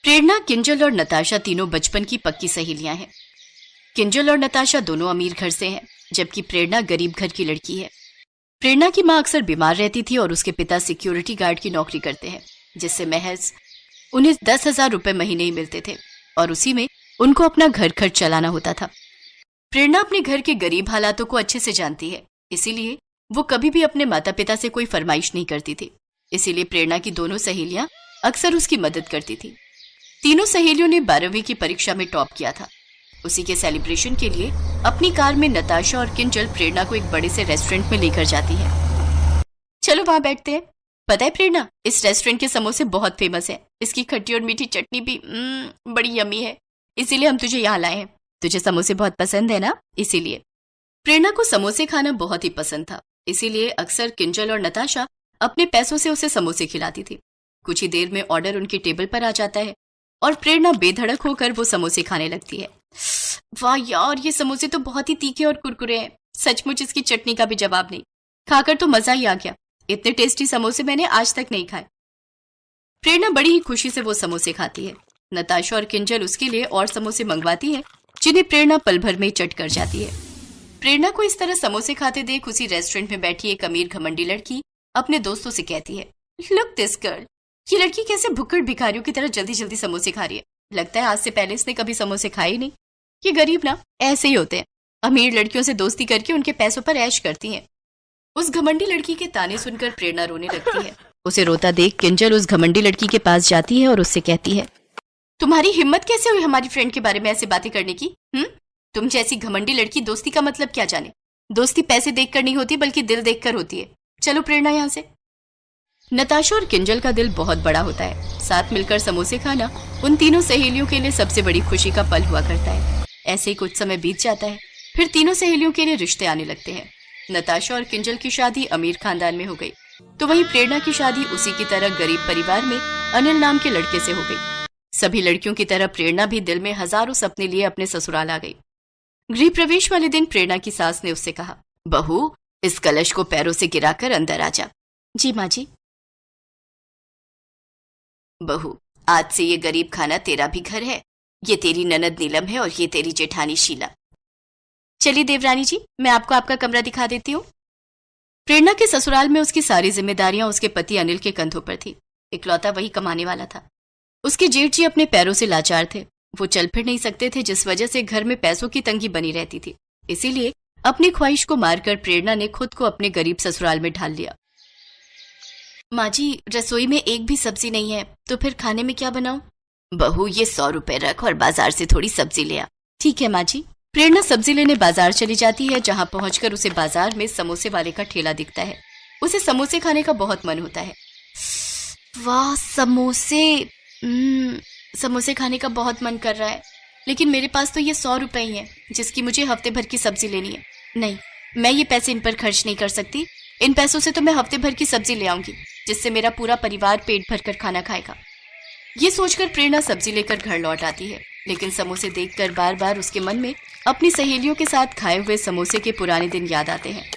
प्रेरणा, किंजल और नताशा तीनों बचपन की पक्की सहेलियां हैं। किंजल और नताशा दोनों अमीर घर से हैं, जबकि प्रेरणा गरीब घर की लड़की है। प्रेरणा की मां अक्सर बीमार रहती थी और उसके पिता सिक्योरिटी गार्ड की नौकरी करते हैं, जिससे महज उन्हें 10,000 रुपए महीने ही मिलते थे और उसी में उनको अपना घर खर्च चलाना होता था। प्रेरणा अपने घर के गरीब हालातों को अच्छे से जानती है, इसीलिए वो कभी भी अपने माता पिता से कोई फरमाइश नहीं करती थी। इसीलिए प्रेरणा की दोनों सहेलियां अक्सर उसकी मदद करती थी। तीनों सहेलियों ने 12वीं की परीक्षा में टॉप किया था। उसी के सेलिब्रेशन के लिए अपनी कार में नताशा और किंजल प्रेरणा को एक बड़े से रेस्टोरेंट में लेकर जाती है। चलो वहां बैठते हैं। पता है प्रेरणा, इस रेस्टोरेंट के समोसे बहुत फेमस है। इसकी खट्टी और मीठी चटनी भी बड़ी यम्मी है, इसीलिए हम तुझे यहाँ लाए हैं। तुझे समोसे बहुत पसंद है ना, इसीलिए। प्रेरणा को समोसे खाना बहुत ही पसंद था, इसीलिए अक्सर किंजल और नताशा अपने पैसों से उसे समोसे खिलाती थी। कुछ ही देर में ऑर्डर उनकी टेबल पर आ जाता है और प्रेरणा बेधड़क होकर वो समोसे खाने लगती है। वाह यार, ये समोसे तो बहुत ही तीखे और कुरकुरे हैं। सचमुच इसकी चटनी का भी जवाब नहीं। खाकर तो मजा ही आ गया। इतने टेस्टी समोसे मैंने आज तक नहीं खाए। प्रेरणा बड़ी ही खुशी से वो समोसे खाती है। नताशा और किंजल उसके लिए और समोसे मंगवाती है, जिन्हें प्रेरणा पल भर में ही चट कर जाती है। प्रेरणा को इस तरह समोसे खाते देख उसी रेस्टोरेंट में बैठी एक अमीर घमंडी लड़की अपने दोस्तों से कहती है, लुक दिस गर्ल, ये लड़की कैसे भुक्कड़ भिखारियों की तरह जल्दी जल्दी समोसे खा रही है। लगता है आज से पहले इसने कभी समोसे खाए ही नहीं। ये गरीब ना ऐसे ही होते हैं, अमीर लड़कियों से दोस्ती करके उनके पैसों पर ऐश करती हैं। उस घमंडी लड़की के ताने सुनकर प्रेरणा रोने लगती है। उसे रोता देख किंजल उस घमंडी लड़की के पास जाती है और उससे कहती है, तुम्हारी हिम्मत कैसे हुई हमारी फ्रेंड के बारे में ऐसे बातें करने की? तुम जैसी घमंडी लड़की दोस्ती का मतलब क्या जाने। दोस्ती पैसे देखकर नहीं होती, बल्कि दिल देखकर होती है। चलो प्रेरणा यहाँ से। नताशा और किंजल का दिल बहुत बड़ा होता है। साथ मिलकर समोसे खाना उन तीनों सहेलियों के लिए सबसे बड़ी खुशी का पल हुआ करता है। ऐसे ही कुछ समय बीत जाता है, फिर तीनों सहेलियों के लिए रिश्ते आने लगते हैं। नताशा और किंजल की शादी अमीर खानदान में हो गई, तो वहीं प्रेरणा की शादी उसी की तरह गरीब परिवार में अनिल नाम के लड़के से हो गई। सभी लड़कियों की तरह प्रेरणा भी दिल में हजारों सपने लिए अपने ससुराल आ गई। गृह प्रवेश वाले दिन प्रेरणा की सास ने उससे कहा, बहू, इस कलश को पैरों से गिराकर अंदर आ जा। जी माँ जी। बहू, आज से ये गरीब खाना तेरा भी घर है। ये तेरी ननद नीलम है और ये तेरी जेठानी शीला। चलिए देवरानी जी, मैं आपको आपका कमरा दिखा देती हूँ। प्रेरणा के ससुराल में उसकी सारी जिम्मेदारियां उसके पति अनिल के कंधों पर थी। इकलौता वही कमाने वाला था। उसके जेठ जी अपने पैरों से लाचार थे। वो चल फिर नहीं सकते थे, जिस वजह से घर में पैसों की तंगी बनी रहती थी। इसीलिए अपनी ख्वाहिश को मारकर प्रेरणा ने खुद को अपने गरीब ससुराल में ढाल लिया। माँ जी, रसोई में एक भी सब्जी नहीं है, तो फिर खाने में क्या बनाऊं? बहू, ये 100 रुपए रख और बाजार से थोड़ी सब्जी ले आ। ठीक है माँ जी। प्रेरणा सब्जी लेने बाजार चली जाती है, जहाँ पहुंचकर उसे बाजार में समोसे वाले का ठेला दिखता है। उसे समोसे खाने का बहुत मन होता है। वाह, समोसे! समोसे खाने का बहुत मन कर रहा है, लेकिन मेरे पास तो ये 100 रुपए ही हैं, जिसकी मुझे हफ्ते भर की सब्जी लेनी है। नहीं, मैं ये पैसे इन पर खर्च नहीं कर सकती। इन पैसों से तो मैं हफ्ते भर की सब्जी ले आऊंगी, जिससे मेरा पूरा परिवार पेट भरकर खाना खाएगा। ये सोचकर प्रेरणा सब्जी लेकर घर लौट आती है, लेकिन समोसे देखकर बार बार उसके मन में अपनी सहेलियों के साथ खाए हुए समोसे के पुराने दिन याद आते हैं।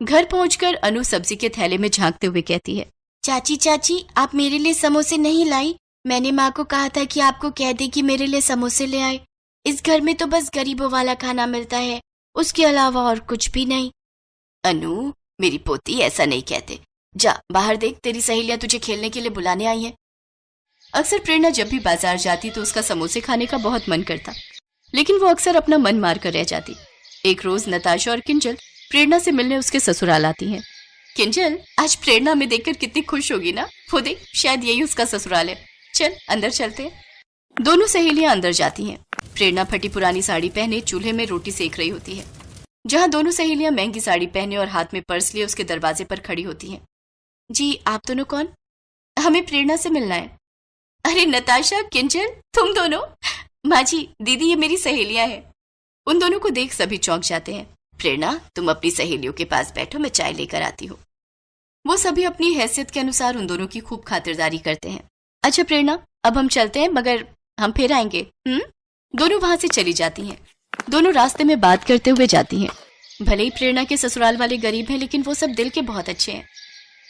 घर पहुंचकर अनु सब्जी के थैले में झांकते हुए कहती है, चाची चाची, आप मेरे लिए समोसे नहीं लाई? मैंने माँ को कहा था कि आपको कह दे कि मेरे लिए समोसे ले आए। इस घर में तो बस गरीबों वाला खाना मिलता है, उसके अलावा और कुछ भी नहीं। अनु, मेरी पोती, ऐसा नहीं कहते। जा बाहर देख, तेरी सहेलियां तुझे खेलने के लिए बुलाने आई हैं। अक्सर प्रेरणा जब भी बाजार जाती तो उसका समोसे खाने का बहुत मन करता, लेकिन वो अक्सर अपना मन मार कर रह जाती। एक रोज नताशा और किंजल प्रेरणा से मिलने उसके ससुराल आती हैं। किंजल, आज प्रेरणा में देखकर कितनी खुश होगी ना। वो देख, शायद यही उसका ससुराल है। चल अंदर चलते हैं। दोनों सहेलियां अंदर जाती हैं। प्रेरणा फटी पुरानी साड़ी पहने चूल्हे में रोटी सेक रही होती है, जहां दोनों सहेलियां महंगी साड़ी पहने और हाथ में पर्स लिए उसके दरवाजे पर खड़ी होती हैं। जी, आप दोनों कौन? हमें प्रेरणा से मिलना है। अरे नताशा, किंजल, तुम दोनों? माँ जी, दीदी, ये मेरी सहेलियां हैं। उन दोनों को देख सभी चौंक जाते हैं। प्रेरणा, तुम अपनी सहेलियों के पास बैठो, मैं चाय लेकर आती हूँ। वो सभी अपनी हैसियत के अनुसार उन दोनों की खूब खातिरदारी करते हैं। अच्छा प्रेरणा, अब हम चलते हैं, मगर हम फिर आएंगे। दोनों वहां से चली जाती हैं। दोनों रास्ते में बात करते हुए जाती हैं। भले ही प्रेरणा के ससुराल वाले गरीब हैं, लेकिन वो सब दिल के बहुत अच्छे हैं।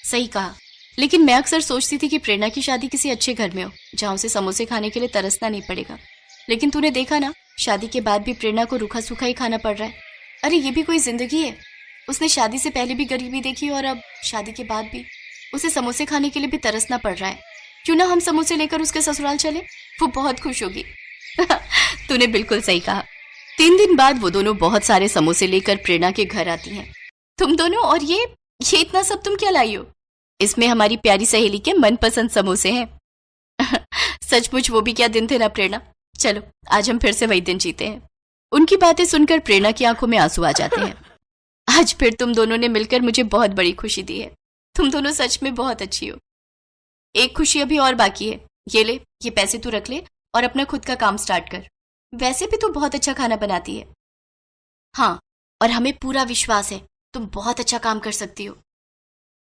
सही कहा, लेकिन मैं अक्सर सोचती थी कि प्रेरणा की शादी किसी अच्छे घर में हो, जहाँ उसे समोसे खाने के लिए तरसना नहीं पड़ेगा। लेकिन तूने देखा ना, शादी के बाद भी प्रेरणा को रूखा सूखा ही खाना पड़ रहा है। अरे ये भी कोई जिंदगी है? उसने शादी से पहले भी गरीबी देखी और अब शादी के बाद भी उसे समोसे खाने के लिए भी तरसना पड़ रहा है। क्यों ना हम समोसे लेकर उसके ससुराल चले, वो बहुत खुश होगी। तूने बिल्कुल सही कहा। 3 दिन बाद वो दोनों बहुत सारे समोसे लेकर प्रेरणा के घर आती हैं। तुम दोनों, और ये इतना सब तुम क्या लाई हो? इसमें हमारी प्यारी सहेली के मनपसंद समोसे हैं। सचमुच वो भी क्या दिन थे ना प्रेरणा। चलो आज हम फिर से वही दिन जीते हैं। उनकी बातें सुनकर प्रेरणा की आंखों में आंसू आ जाते हैं। आज फिर तुम दोनों ने मिलकर मुझे बहुत बड़ी खुशी दी है। तुम दोनों सच में बहुत अच्छी हो। एक खुशी अभी और बाकी है। ये ले, ये पैसे तू रख ले और अपना खुद का काम स्टार्ट कर। वैसे भी तू बहुत अच्छा खाना बनाती है। हाँ, और हमें पूरा विश्वास है तुम बहुत अच्छा काम कर सकती हो।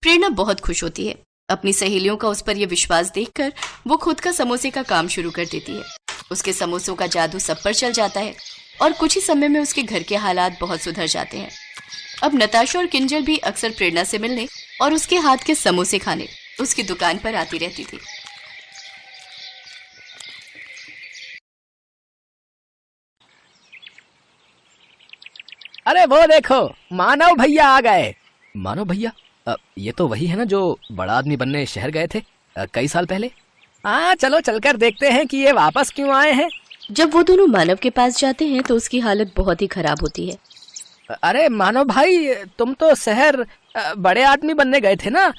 प्रेरणा बहुत खुश होती है। अपनी सहेलियों का उस पर यह विश्वास देखकर वो खुद का समोसे का काम शुरू कर देती है। उसके समोसों का जादू सब पर चल जाता है और कुछ ही समय में उसके घर के हालात बहुत सुधर जाते हैं। अब नताशा और किंजल भी अक्सर प्रेरणा से मिलने और उसके हाथ के समोसे खाने उसकी दुकान पर आती रहती थी। अरे वो देखो, मानव भैया आ गए। मानव भैया? ये तो वही है ना जो बड़ा आदमी बनने शहर गए थे कई साल पहले। हाँ चलो चलकर देखते हैं कि ये वापस क्यों आए हैं। जब वो दोनों मानव के पास जाते हैं तो उसकी हालत बहुत ही खराब होती है। अरे मानव भाई, तुम तो शहर बड़े आदमी बनने गए थे ना,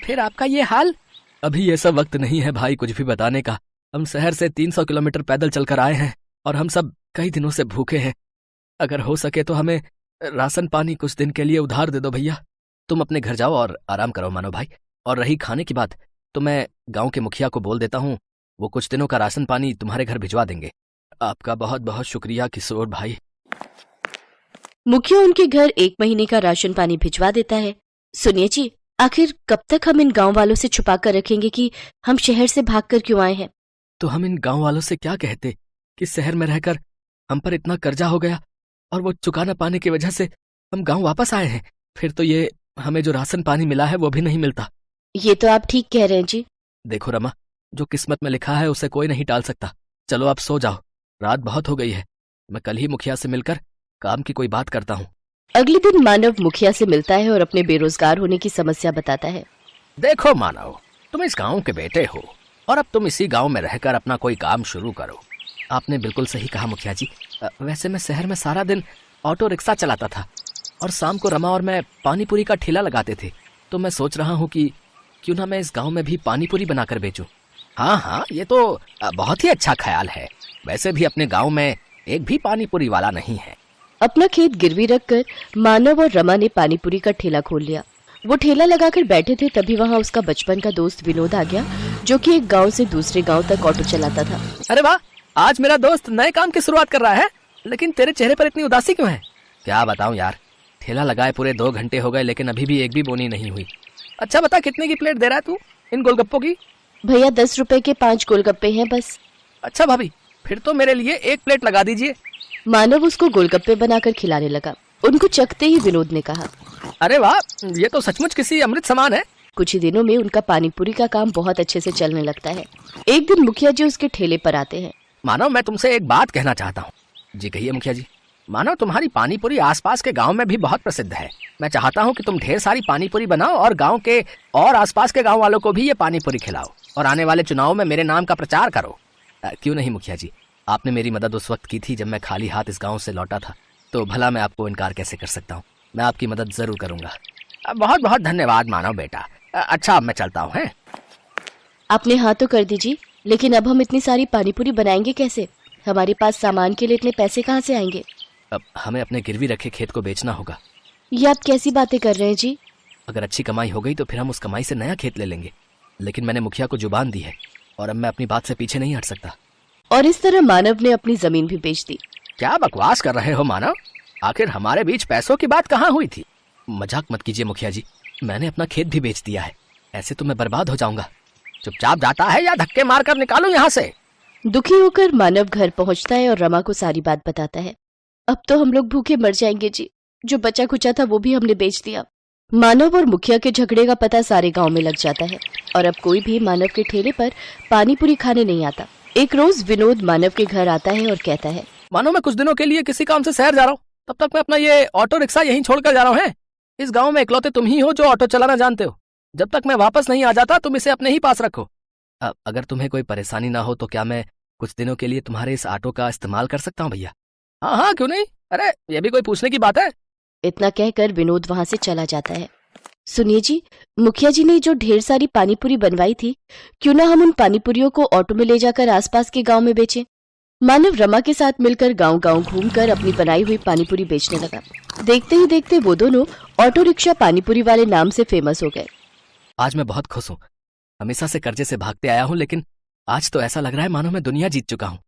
फिर आपका ये हाल? अभी ये सब वक्त नहीं है भाई कुछ भी बताने का। हम शहर से 300 किलोमीटर पैदल चलकर आए हैं और हम सब कई दिनों से भूखे हैं। अगर हो सके तो हमें राशन पानी कुछ दिन के लिए उधार दे दो भैया। तुम अपने घर जाओ और आराम करो मानव भाई। और रही खाने की बात, तो मैं गांव के मुखिया को बोल देता हूँ, वो कुछ दिनों का राशन पानी तुम्हारे घर भिजवा देंगे। आपका बहुत बहुत शुक्रिया किशोर भाई। मुखिया उनके घर 1 महीने का राशन पानी भिजवा देता है। सुनिए जी, आखिर कब तक हम इन गांव वालों से छुपा कर रखेंगे कि हम शहर से भागकर क्यों आए हैं? तो हम इन गांव वालों से क्या कहते कि शहर में रहकर हम पर इतना कर्जा हो गया और वो चुका न पाने की वजह से हम गांव वापस आए हैं। फिर तो ये हमें जो राशन पानी मिला है वो भी नहीं मिलता। ये तो आप ठीक कह रहे हैं जी। देखो रमा, जो किस्मत में लिखा है उसे कोई नहीं टाल सकता। चलो आप सो जाओ, रात बहुत हो गई है। मैं कल ही मुखिया से मिलकर काम की कोई बात करता हूँ। अगले दिन मानव मुखिया से मिलता है और अपने बेरोजगार होने की समस्या बताता है। देखो मानव, तुम इस गांव के बेटे हो और अब तुम इसी गांव में रहकर अपना कोई काम शुरू करो। आपने बिल्कुल सही कहा मुखिया जी। वैसे मैं शहर में सारा दिन ऑटो रिक्शा चलाता था और शाम को रमा और मैं पानी पूरी का ठेला लगाते थे। तो मैं सोच रहा हूँ कि क्यों ना मैं इस गांव में भी पानी पूरी बनाकर बेचूं। हाँ, ये तो बहुत ही अच्छा ख्याल है। वैसे भी अपने गांव में एक भी पानी पूरी वाला नहीं है। अपना खेत गिरवी रखकर मानव और रमा ने पानी पूरी का ठेला खोल लिया। वो ठेला लगाकर बैठे थे, तभी वहाँ उसका बचपन का दोस्त विनोद आ गया, जो कि एक गांव से दूसरे गांव तक ऑटो चलाता था। अरे वाह, आज मेरा दोस्त नए काम की शुरुआत कर रहा है। लेकिन तेरे चेहरे पर इतनी उदासी क्यों है? क्या बताऊं यार, ठेला लगाए पूरे 2 घंटे हो गए लेकिन अभी भी एक भी बोनी नहीं हुई। अच्छा बता, कितने की प्लेट दे रहा है तू इन गोलगप्पों की? भैया 10 रुपए के 5 गोलगप्पे हैं बस। अच्छा भाभी, फिर तो मेरे लिए 1 प्लेट लगा दीजिए। मानव उसको गोलगप्पे बनाकर खिलाने लगा। उनको चखते ही विनोद ने कहा, अरे वाह, ये तो सचमुच किसी अमृत समान है। कुछ ही दिनों में उनका पानी पूरी का काम बहुत अच्छे से चलने लगता है। एक दिन मुखिया जी उसके ठेले पर आते हैं। मानव, मैं तुमसे एक बात कहना चाहता हूँ। जी कहिए मुखिया जी। मानव, तुम्हारी पानी पूरी आसपास के गांव में भी बहुत प्रसिद्ध है। मैं चाहता हूँ कि तुम ढेर सारी पानी पूरी बनाओ और गांव के और आसपास के गांव वालों को भी ये पानी पूरी खिलाओ और आने वाले चुनाव में मेरे नाम का प्रचार करो। क्यों नहीं मुखिया जी, आपने मेरी मदद उस वक्त की थी जब मैं खाली हाथ इस गांव से लौटा था, तो भला मैं आपको इनकार कैसे कर सकता हूँ। मैं आपकी मदद जरूर करूंगा। बहुत बहुत धन्यवाद मानव बेटा। अच्छा अब मैं चलता हूँ। हैं आपने हाँ तो कर दीजिए, लेकिन अब हम इतनी सारी पानी पूरी बनाएंगे कैसे? हमारे पास सामान के लिए इतने पैसे कहाँ से आएंगे? अब हमें अपने गिरवी रखे खेत को बेचना होगा। ये आप कैसी बातें कर रहे हैं जी? अगर अच्छी कमाई हो गई तो फिर हम उस कमाई से नया खेत ले लेंगे। लेकिन मैंने मुखिया को जुबान दी है और अब मैं अपनी बात से पीछे नहीं हट सकता। और इस तरह मानव ने अपनी जमीन भी बेच दी। क्या बकवास कर रहे हो मानव? आखिर हमारे बीच पैसों की बात कहाँ हुई थी? मजाक मत कीजिए मुखिया जी, मैंने अपना खेत भी बेच दिया है। ऐसे तो मैं बर्बाद हो जाऊंगा। चुपचाप जाता है या धक्के मारकर निकालूं यहाँ से? दुखी होकर मानव घर पहुँचता है और रमा को सारी बात बताता है। अब तो हम लोग भूखे मर जाएंगे जी। जो बचा कुचा था वो भी हमने बेच दिया। मानव और मुखिया के झगड़े का पता सारे गांव में लग जाता है और अब कोई भी मानव के ठेले पर पानी पूरी खाने नहीं आता। एक रोज विनोद मानव के घर आता है और कहता है, मानो मैं कुछ दिनों के लिए किसी काम से शहर जा रहा हूँ, तब तक मैं अपना ये ऑटो रिक्शा यहीं छोड़कर जा रहा हूँ। इस गांव में इकलौते तुम ही हो जो ऑटो चलाना जानते हो। जब तक मैं वापस नहीं आ जाता तुम इसे अपने ही पास रखो। अगर तुम्हें कोई परेशानी ना हो तो क्या मैं कुछ दिनों के लिए तुम्हारे इस ऑटो का इस्तेमाल कर सकता हूँ भैया? हाँ हाँ, क्यों नहीं। अरे ये भी कोई पूछने की बात है। इतना कहकर विनोद वहां से चला जाता है। सुनिए जी, मुखिया जी ने जो ढेर सारी पानीपुरी बनवाई थी, क्यों ना हम उन पानीपुरियों को ऑटो में ले जाकर आसपास के गांव में बेचें। मानव रमा के साथ मिलकर गांव-गांव घूमकर अपनी बनाई हुई पानीपुरी बेचने लगा। देखते ही देखते वो दोनों ऑटो रिक्शा पानीपुरी वाले नाम से फेमस हो गए। आज मैं बहुत खुश हूँ। हमेशा से कर्जे से भागते आया हूँ, लेकिन आज तो ऐसा लग रहा है मानो मैं दुनिया जीत चुका हूँ।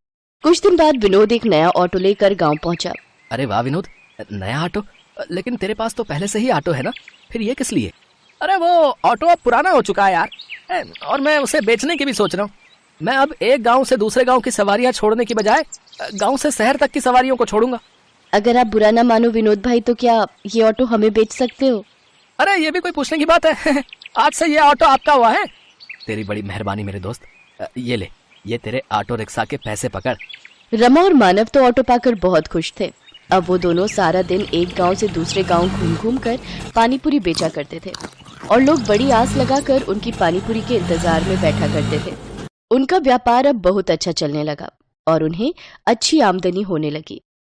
कुछ दिन बाद विनोद एक नया ऑटो लेकर गांव पहुंचा। अरे वाह विनोद, नया ऑटो? लेकिन तेरे पास तो पहले से ही ऑटो है ना, फिर ये किस लिए? अरे वो ऑटो अब पुराना हो चुका है यार, और मैं उसे बेचने की भी सोच रहा हूँ। मैं अब एक गांव से दूसरे गांव की सवारियां छोड़ने की बजाय गांव से शहर तक की सवारियों को छोड़ूंगा। अगर आप बुरा ना मानो विनोद भाई, तो क्या ये ऑटो हमें बेच सकते हो? अरे ये भी कोई पूछने की बात है। आज से ये ऑटो आपका हुआ है। तेरी बड़ी मेहरबानी मेरे दोस्त। ये ले, ये तेरे ऑटो रिक्शा के पैसे पकड़। रमा और मानव तो ऑटो पाकर बहुत खुश थे। अब वो दोनों सारा दिन एक गांव से दूसरे गांव घूम घूम कर पानीपुरी बेचा करते थे और लोग बड़ी आस लगाकर उनकी पानीपुरी के इंतजार में बैठा करते थे। उनका व्यापार अब बहुत अच्छा चलने लगा और उन्हें अच्छी आमदनी होने लगी।